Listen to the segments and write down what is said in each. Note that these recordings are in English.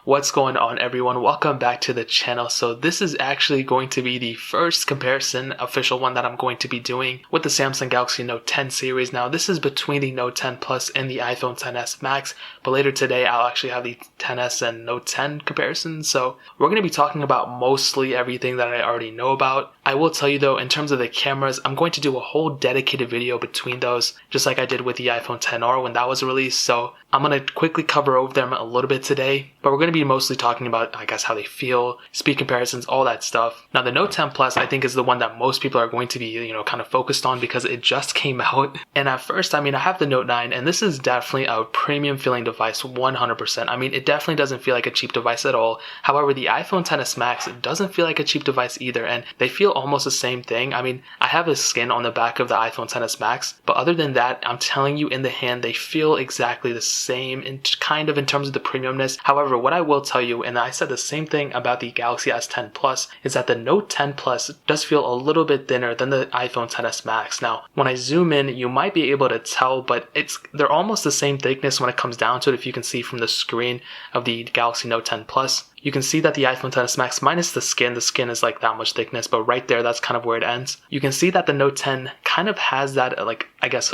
What's going on, everyone? Welcome back to the channel. So this is actually going to be the first comparison, official one, that I'm going to be doing with the Samsung Galaxy Note 10 series. Now this is between the Note 10 Plus and the iPhone XS Max, but later today I'll actually have the XS and Note 10 comparison. So we're going to be talking about mostly everything that I already know about. I will tell you though, in terms of the cameras, I'm going to do a whole dedicated video between those, just like I did with the iPhone XR when that was released. So I'm going to quickly cover over them a little bit today, but we're going to be mostly talking about, I guess, how they feel, speed comparisons, all that stuff. Now the Note 10 Plus, I think, is the one that most people are going to be, kind of focused on because it just came out. And at first, I have the Note 9, and this is definitely a premium feeling device, 100%. It definitely doesn't feel like a cheap device at all. However, the iPhone XS Max doesn't feel like a cheap device either, and they feel almost the same thing. I have a skin on the back of the iPhone XS Max, but other than that, I'm telling you, in the hand, they feel exactly the same in terms of the premiumness. However, what I will tell you, and I said the same thing about the Galaxy S10 Plus, is that the Note 10 Plus does feel a little bit thinner than the iPhone XS Max. Now, when I zoom in, you might be able to tell, but they're almost the same thickness when it comes down to it. If you can see from the screen of the Galaxy Note 10 Plus, you can see that the iPhone XS Max, minus the skin is like that much thickness, but right there, that's kind of where it ends. You can see that the Note 10 kind of has that,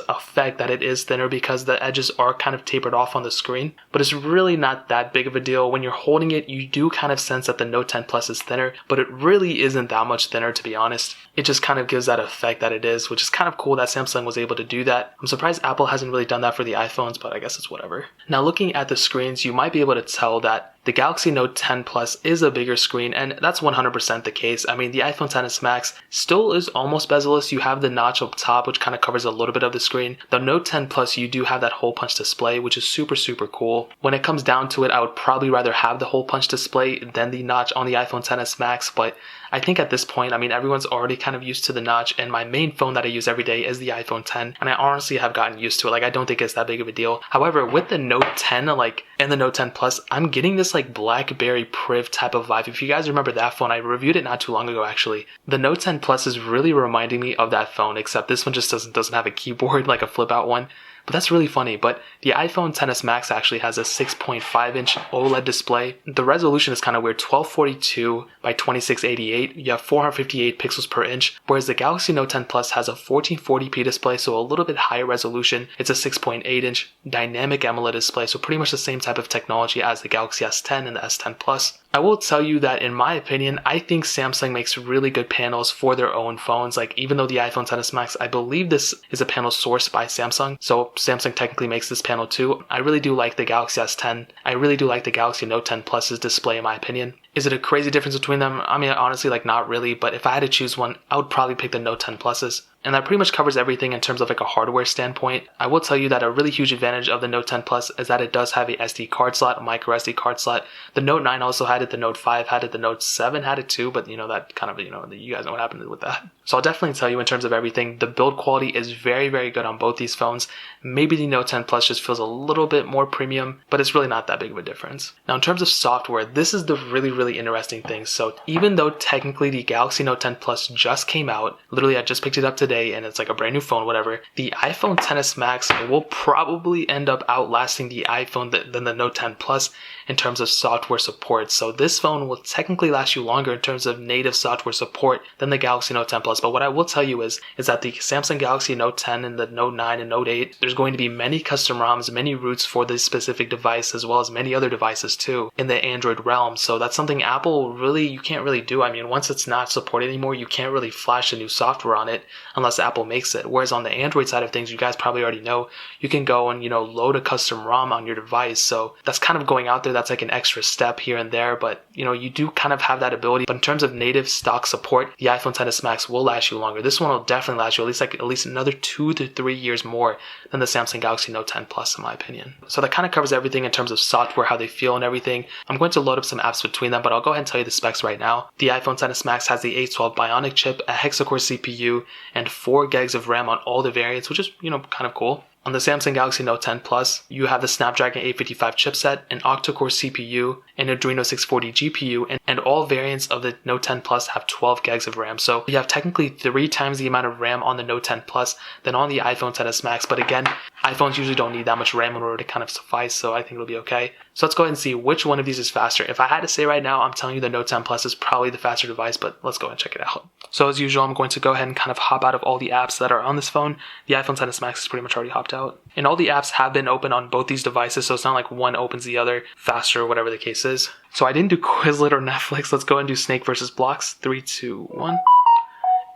effect that it is thinner because the edges are kind of tapered off on the screen, but it's really not that big of a deal. When you're holding it, you do kind of sense that the Note 10 Plus is thinner, but it really isn't that much thinner, to be honest. It just kind of gives that effect that it is, which is kind of cool that Samsung was able to do that. I'm surprised Apple hasn't really done that for the iPhones, but I guess it's whatever. Now, looking at the screens, you might be able to tell that the Galaxy Note 10 Plus is a bigger screen, and that's 100% the case. The iPhone XS Max still is almost bezel-less. You have the notch up top, which kind of covers a little bit of the screen. The Note 10 Plus, you do have that hole punch display, which is super, super cool. When it comes down to it, I would probably rather have the hole punch display than the notch on the iPhone XS Max, but I think at this point, everyone's already kind of used to the notch, and my main phone that I use every day is the iPhone X, and I honestly have gotten used to it. I don't think it's that big of a deal. However, with the Note 10, and the Note 10 Plus, I'm getting this BlackBerry Priv type of vibe. If you guys remember that phone, I reviewed it not too long ago, actually. The Note 10 Plus is really reminding me of that phone, except this one just doesn't have a keyboard like a flip out one. But that's really funny. But the iPhone XS Max actually has a 6.5-inch OLED display. The resolution is kind of weird, 1242 by 2688. You have 458 pixels per inch, whereas the Galaxy Note 10 Plus has a 1440p display, so a little bit higher resolution. It's a 6.8-inch dynamic AMOLED display, so pretty much the same type of technology as the Galaxy S10 and the S10 Plus. I will tell you that, in my opinion, I think Samsung makes really good panels for their own phones. Even though the iPhone XS Max, I believe this is a panel sourced by Samsung, so Samsung technically makes this panel too. I really do like the Galaxy S10. I really do like the Galaxy Note 10 Plus's display, in my opinion. Is it a crazy difference between them? Honestly, not really, but if I had to choose one, I would probably pick the Note 10 Pluses. And that pretty much covers everything in terms of a hardware standpoint. I will tell you that a really huge advantage of the Note 10 Plus is that it does have a SD card slot, a micro SD card slot. The Note 9 also had it, the Note 5 had it, the Note 7 had it too, but that kind of, you guys know what happened with that. So I'll definitely tell you, in terms of everything, the build quality is very, very good on both these phones. Maybe the Note 10 Plus just feels a little bit more premium, but it's really not that big of a difference. Now, in terms of software, this is the really, really interesting thing. So even though technically the Galaxy Note 10 Plus just came out, literally I just picked it up today and it's a brand new phone, whatever, the iPhone XS Max will probably end up outlasting the iPhone than the Note 10 Plus in terms of software support. So this phone will technically last you longer in terms of native software support than the Galaxy Note 10 Plus. But what I will tell you is that the Samsung Galaxy Note 10 and the Note 9 and Note 8, there's going to be many custom ROMs, many roots for this specific device, as well as many other devices too in the Android realm. So that's something Apple you can't really do. Once it's not supported anymore, you can't really flash a new software on it unless Apple makes it. Whereas on the Android side of things, you guys probably already know, you can go and, load a custom ROM on your device. So that's kind of going out there. That's an extra step here and there, but you do kind of have that ability. But in terms of native stock support, the iPhone XS Max will last you longer. This one will definitely last you at least another 2 to 3 years more than the Samsung Galaxy Note 10 Plus, in my opinion. So that kind of covers everything in terms of software, how they feel and everything. I'm going to load up some apps between them, but I'll go ahead and tell you the specs right now. The iPhone XS Max has the A12 Bionic chip, a hexa-core CPU, and 4 gigs of RAM on all the variants, which is, kind of cool. On the Samsung Galaxy Note 10 Plus, you have the Snapdragon 855 chipset, an octa-core CPU, an Adreno 640 GPU, and all variants of the Note 10 Plus have 12 gigs of RAM. So you have technically 3 times the amount of RAM on the Note 10 Plus than on the iPhone XS Max. But again, iPhones usually don't need that much RAM in order to kind of suffice, so I think it'll be okay. So let's go ahead and see which one of these is faster. If I had to say right now, I'm telling you the Note 10 Plus is probably the faster device, but let's go ahead and check it out. So as usual, I'm going to go ahead and kind of hop out of all the apps that are on this phone. The iPhone XS Max is pretty much already hopped out. And all the apps have been open on both these devices, so it's not like one opens the other faster or whatever the case is. So I didn't do Quizlet or Netflix. Let's go ahead and do Snake versus Blocks. 3, 2, 1.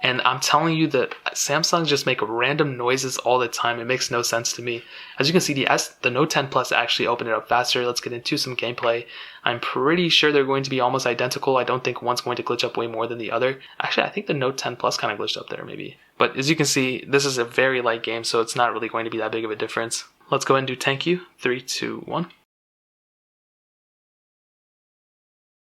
And I'm telling you that Samsung just make random noises all the time. It makes no sense to me. As you can see, the Note 10 Plus actually opened it up faster. Let's get into some gameplay. I'm pretty sure they're going to be almost identical. I don't think one's going to glitch up way more than the other. Actually, I think the Note 10 Plus kind of glitched up there maybe. But as you can see, this is a very light game, so it's not really going to be that big of a difference. Let's go ahead and do Thank You. 3, 2, 1.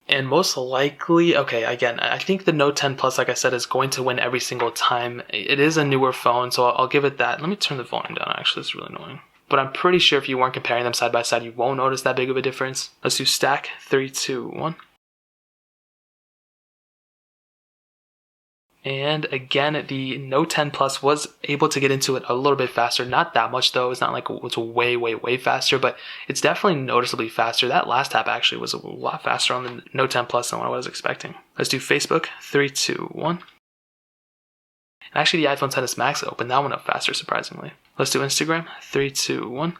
And most likely, okay, again, I think the Note 10 Plus, like I said, is going to win every single time. It is a newer phone, so I'll give it that. Let me turn the volume down, actually, it's really annoying. But I'm pretty sure if you weren't comparing them side by side, you won't notice that big of a difference. Let's do Stack. 3, 2, 1. And again, the Note 10 Plus was able to get into it a little bit faster. Not that much though. It's not like it's way faster, but it's definitely noticeably faster. That last app actually was a lot faster on the Note 10 Plus than what I was expecting. Let's do Facebook. 3, 2, 1. And actually, the iPhone XS Max opened that one up faster, surprisingly. Let's do Instagram. 3, 2, 1.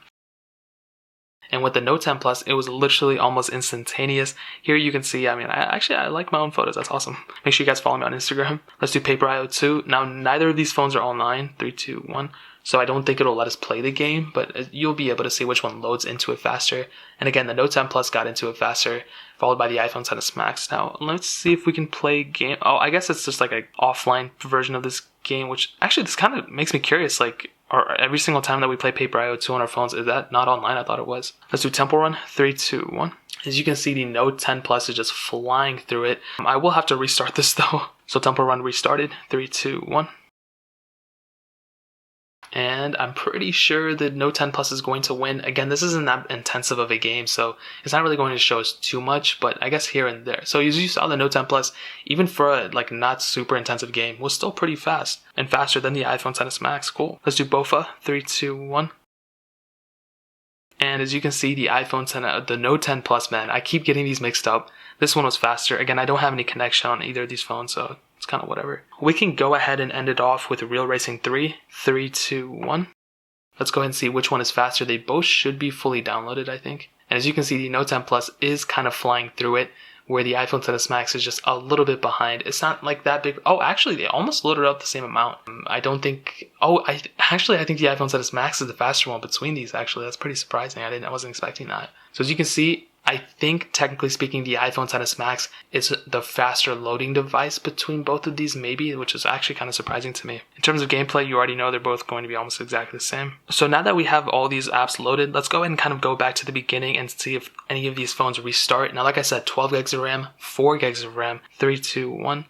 And with the Note 10 Plus, it was literally almost instantaneous. Here you can see, I like my own photos. That's awesome. Make sure you guys follow me on Instagram. Let's do Paper IO 2. Now, neither of these phones are all 9. 3, 2, 1. So I don't think it'll let us play the game, but you'll be able to see which one loads into it faster. And again, the Note 10 Plus got into it faster, followed by the iPhone XS Max. Now, let's see if we can play game. Oh, I guess it's just like an offline version of this game, which actually this kind of makes me curious. Like, every single time that we play Paper IO 2 on our phones, is that not online? I thought it was. Let's do Temple Run. 3, 2, 1. As you can see, the Note 10 Plus is just flying through it. I will have to restart this though. So Temple Run restarted. 3, 2, 1. And I'm pretty sure the Note 10 Plus is going to win. Again, this isn't that intensive of a game, so it's not really going to show us too much, but I guess here and there. So as you saw, the Note 10 Plus, even for a not super intensive game, was still pretty fast and faster than the iPhone XS Max. Cool. Let's do BOFA. 3, 2, 1. And as you can see, the Note 10 Plus, man, I keep getting these mixed up. This one was faster. Again, I don't have any connection on either of these phones, so it's kind of whatever. We can go ahead and end it off with Real Racing 3. 3, 2, 1. Let's go ahead and see which one is faster. They both should be fully downloaded, I think. And as you can see, the Note 10 Plus is kind of flying through it, where the iPhone XS Max is just a little bit behind. It's not like that big. Oh, actually, they almost loaded up the same amount. I think the iPhone XS Max is the faster one between these, actually. That's pretty surprising. I wasn't expecting that. So as you can see, I think, technically speaking, the iPhone XS Max is the faster loading device between both of these, maybe, which is actually kind of surprising to me. In terms of gameplay, you already know they're both going to be almost exactly the same. So now that we have all these apps loaded, let's go ahead and kind of go back to the beginning and see if any of these phones restart. Now, like I said, 12 gigs of RAM, 4 gigs of RAM, 3, 2, 1.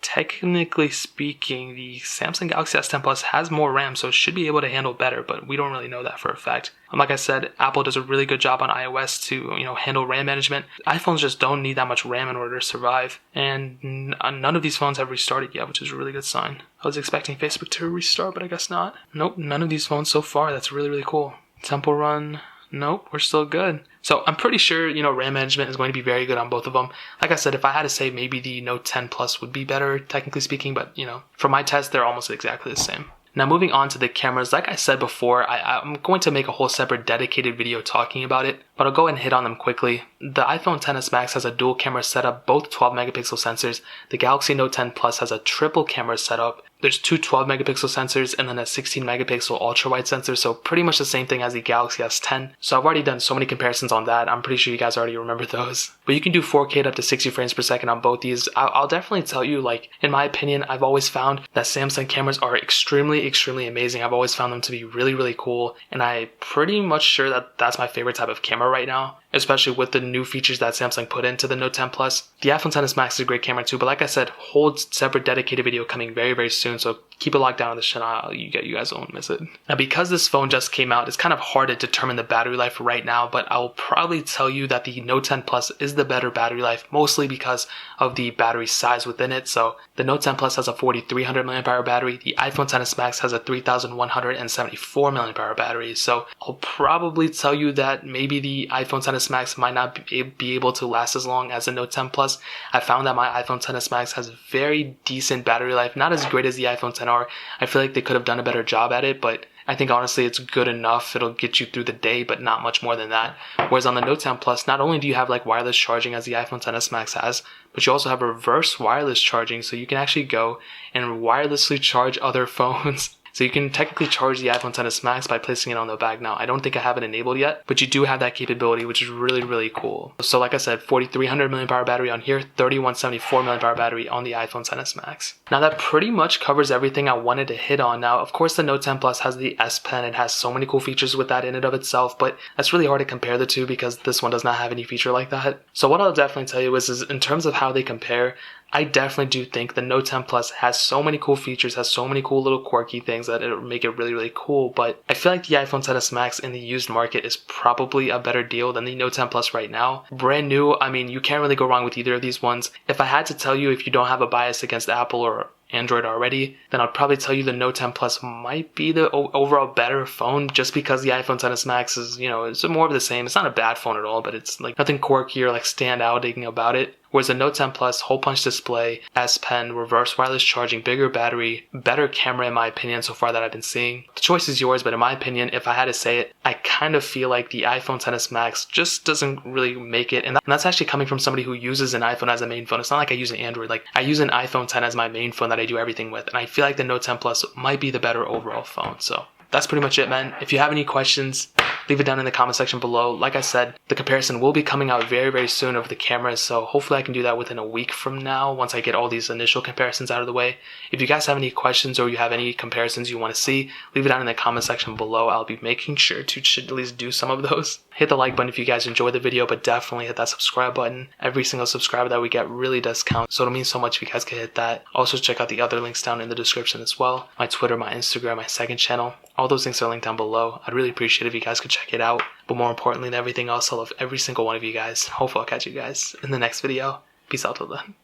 Technically speaking, the Samsung Galaxy S10 Plus has more RAM, so it should be able to handle better, but we don't really know that for a fact. Like I said, Apple does a really good job on iOS to, handle RAM management. iPhones just don't need that much RAM in order to survive, and none of these phones have restarted yet, which is a really good sign. I was expecting Facebook to restart, but I guess not. Nope, none of these phones so far. That's really, really cool. Temple Run. Nope, we're still good. So I'm pretty sure, RAM management is going to be very good on both of them. Like I said, if I had to say, maybe the Note 10 Plus would be better, technically speaking, but, for my test, they're almost exactly the same. Now moving on to the cameras, like I said before, I'm going to make a whole separate dedicated video talking about it, but I'll go ahead and hit on them quickly. The iPhone XS Max has a dual camera setup, both 12 megapixel sensors. The Galaxy Note 10 Plus has a triple camera setup. There's two 12 megapixel sensors and then a 16 megapixel ultra wide sensor, so pretty much the same thing as the Galaxy S10. So I've already done so many comparisons on that. I'm pretty sure you guys already remember those. But you can do 4K at up to 60 frames per second on both these. I'll definitely tell you, in my opinion, I've always found that Samsung cameras are extremely amazing. I've always found them to be really, really cool, and I'm pretty much sure that that's my favorite type of camera right now, especially with the new features that Samsung put into the Note 10 Plus. The iPhone XS Max is a great camera too, but like I said, whole separate dedicated video coming very, very soon, so keep it locked down on this channel. You guys won't miss it. Now, because this phone just came out, it's kind of hard to determine the battery life right now, but I will probably tell you that the Note 10 Plus is the better battery life, mostly because of the battery size within it. So the Note 10 Plus has a 4300 mAh battery. The iPhone XS Max has a 3174 mAh battery. So I'll probably tell you that maybe the iPhone XS Max might not be able to last as long as the Note 10 Plus. I found that my iPhone XS Max has very decent battery life, not as great as the iPhone XR. I feel like they could have done a better job at it, but I think honestly it's good enough. It'll get you through the day, but not much more than that. Whereas on the Note 10 Plus, not only do you have like wireless charging as the iPhone XS Max has, but you also have reverse wireless charging, so you can actually go and wirelessly charge other phones. So you can technically charge the iPhone XS Max by placing it on the bag. Now, I don't think I have it enabled yet, but you do have that capability, which is really, really cool. So like I said, 4300 mAh battery on here, 3174 mAh battery on the iPhone XS Max. Now that pretty much covers everything I wanted to hit on. Now, of course, the Note 10 Plus has the S Pen. It has so many cool features with that in and of itself, but that's really hard to compare the two because this one does not have any feature like that. So what I'll definitely tell you is in terms of how they compare, I definitely do think the Note 10 Plus has so many cool features, has so many cool little quirky things that it'll make it really, really cool. But I feel like the iPhone XS Max in the used market is probably a better deal than the Note 10 Plus right now. Brand new, I mean, you can't really go wrong with either of these ones. If I had to tell you, if you don't have a bias against Apple or Android already, then I'd probably tell you the Note 10 Plus might be the overall better phone, just because the iPhone XS Max is, it's more of the same. It's not a bad phone at all, but it's like nothing quirky or like standouting about it. Whereas the Note 10 Plus, hole punch display, S Pen, reverse wireless charging, bigger battery, better camera in my opinion so far that I've been seeing. The choice is yours, but in my opinion, if I had to say it, I kind of feel like the iPhone XS Max just doesn't really make it. And that's actually coming from somebody who uses an iPhone as a main phone. It's not like I use an Android. Like, I use an iPhone 10 as my main phone that I do everything with. And I feel like the Note 10 Plus might be the better overall phone. So that's pretty much it, man. If you have any questions, leave it down in the comment section below. Like I said, the comparison will be coming out very, very soon of the cameras, so hopefully I can do that within a week from now once I get all these initial comparisons out of the way. If you guys have any questions or you have any comparisons you want to see, leave it down in the comment section below. I'll be making sure to at least do some of those. Hit the like button if you guys enjoyed the video, but definitely hit that subscribe button. Every single subscriber that we get really does count, so it'll mean so much if you guys could hit that. Also, check out the other links down in the description as well. My Twitter, my Instagram, my second channel. All those links are linked down below. I'd really appreciate it if you guys could check it out. But more importantly than everything else, I love every single one of you guys. Hopefully I'll catch you guys in the next video. Peace out till then.